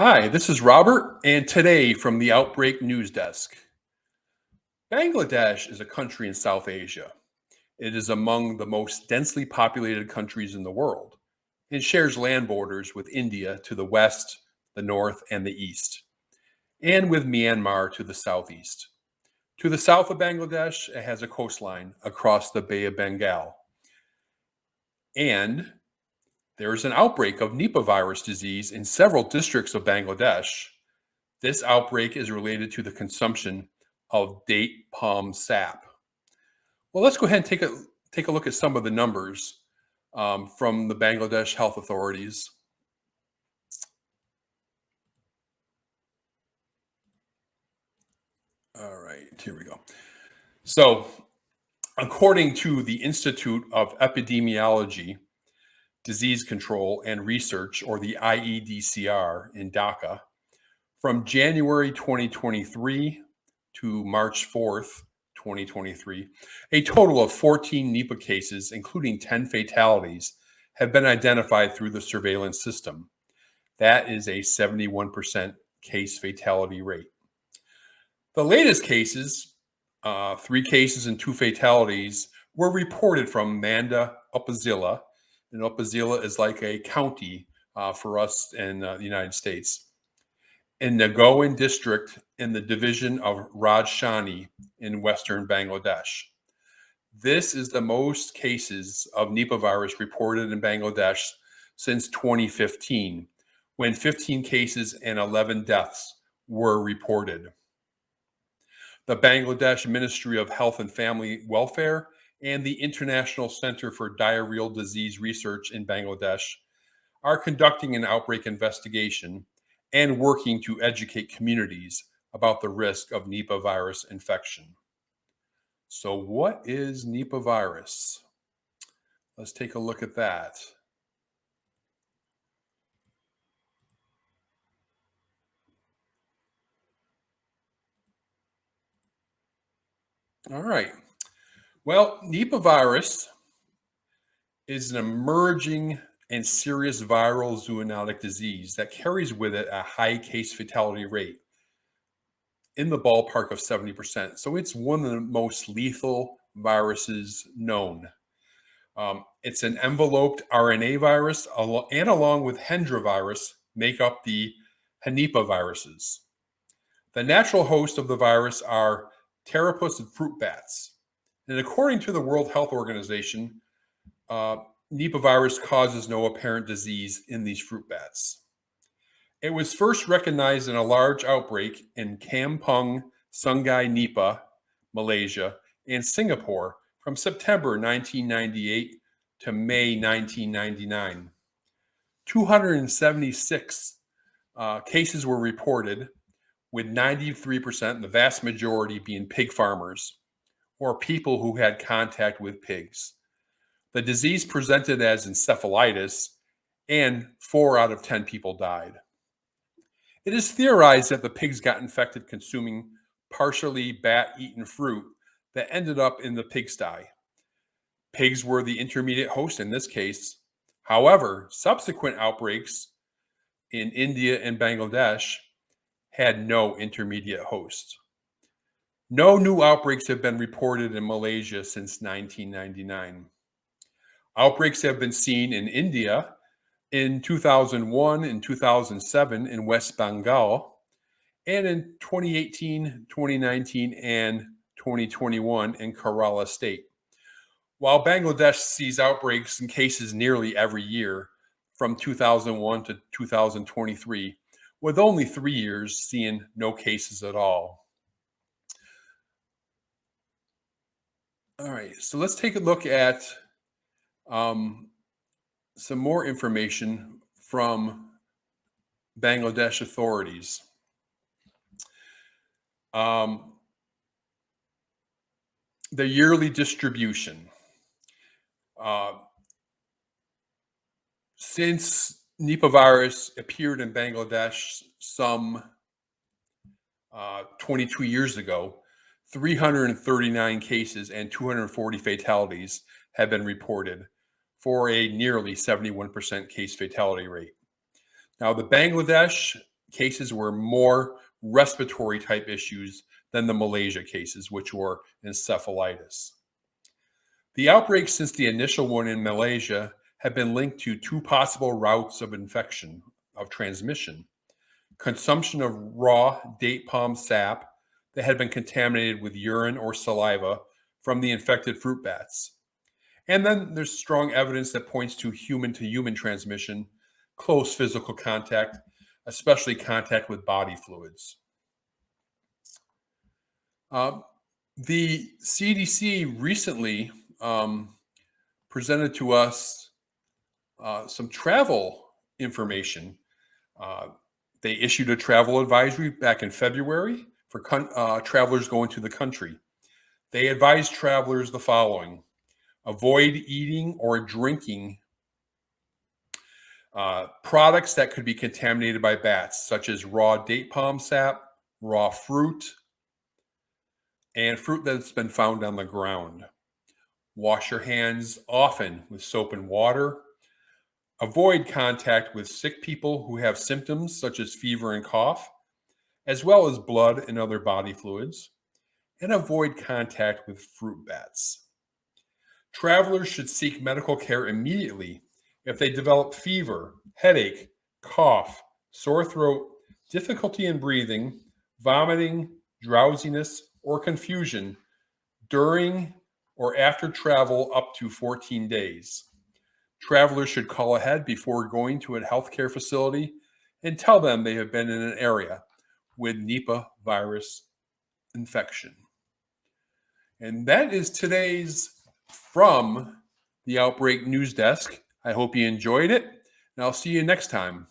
Hi, this is Robert, and today from the Outbreak News Desk. Bangladesh is a country in South Asia. It is among the most densely populated countries in the world. It shares land borders with India to the west, the north, and the east, and with Myanmar to the southeast. To the south of Bangladesh, it has a coastline across the Bay of Bengal. And there is an outbreak of Nipah virus disease in several districts of Bangladesh. This outbreak is related to the consumption of date palm sap. Well, let's go ahead and take a look at some of the numbers from the Bangladesh health authorities. All right, here we go. So, according to the Institute of Epidemiology, Disease Control and Research, or the IEDCR in Dhaka, from January 2023 to March 4th, 2023, a total of 14 Nipah cases, including 10 fatalities, have been identified through the surveillance system. That is a 71% case fatality rate. The latest cases, 3 cases and 2 fatalities, were reported from Manda, Upazila, and Upazila is like a county for us in the United States, in Nagoan district in the division of Rajshani in western Bangladesh. This is the most cases of Nipah virus reported in Bangladesh since 2015, when 15 cases and 11 deaths were reported. The Bangladesh Ministry of Health and Family Welfare and the International Center for Diarrheal Disease Research in Bangladesh are conducting an outbreak investigation and working to educate communities about the risk of Nipah virus infection. So, what is Nipah virus? Let's take a look at that. All right. Well, Nipah virus is an emerging and serious viral zoonotic disease that carries with it a high case fatality rate in the ballpark of 70%. So it's one of the most lethal viruses known. It's an enveloped RNA virus, and along with Hendra virus, make up the Nipah viruses. The natural host of the virus are pteropus and fruit bats. And according to the World Health Organization, Nipah virus causes no apparent disease in these fruit bats. It was first recognized in a large outbreak in Kampung Sungai Nipah, Malaysia, and Singapore from September 1998 to May 1999. 276 cases were reported, with 93%, the vast majority, being pig farmers or people who had contact with pigs. The disease presented as encephalitis, and 4 out of 10 people died. It is theorized that the pigs got infected consuming partially bat-eaten fruit that ended up in the pigsty. Pigs were the intermediate host in this case. However, subsequent outbreaks in India and Bangladesh had no intermediate host. No new outbreaks have been reported in Malaysia since 1999. Outbreaks have been seen in India in 2001 and 2007 in West Bengal, and in 2018, 2019, and 2021 in Kerala state. While Bangladesh sees outbreaks and cases nearly every year from 2001 to 2023, with only 3 years seeing no cases at all. All right, so let's take a look at some more information from Bangladesh authorities. The yearly distribution. Since Nipah virus appeared in Bangladesh some 22 years ago, 339 cases and 240 fatalities have been reported, for a nearly 71% case fatality rate. Now, the Bangladesh cases were more respiratory type issues than the Malaysia cases, which were encephalitis. The outbreaks since the initial one in Malaysia have been linked to two possible routes of infection, of transmission: consumption of raw date palm sap that had been contaminated with urine or saliva from the infected fruit bats. And then there's strong evidence that points to human transmission, close physical contact, especially contact with body fluids. The CDC recently presented to us some travel information. They issued a travel advisory back in February for travelers going to the country. They advised travelers the following: avoid eating or drinking products that could be contaminated by bats, such as raw date palm sap, raw fruit, and fruit that's been found on the ground. Wash your hands often with soap and water. Avoid contact with sick people who have symptoms such as fever and cough, as well as blood and other body fluids. And avoid contact with fruit bats. Travelers should seek medical care immediately if they develop fever, headache, cough, sore throat, difficulty in breathing, vomiting, drowsiness, or confusion during or after travel up to 14 days. Travelers should call ahead before going to a healthcare facility and tell them they have been in an area with Nipah virus infection. And that is today's from the Outbreak News Desk. I hope you enjoyed it, and I'll see you next time.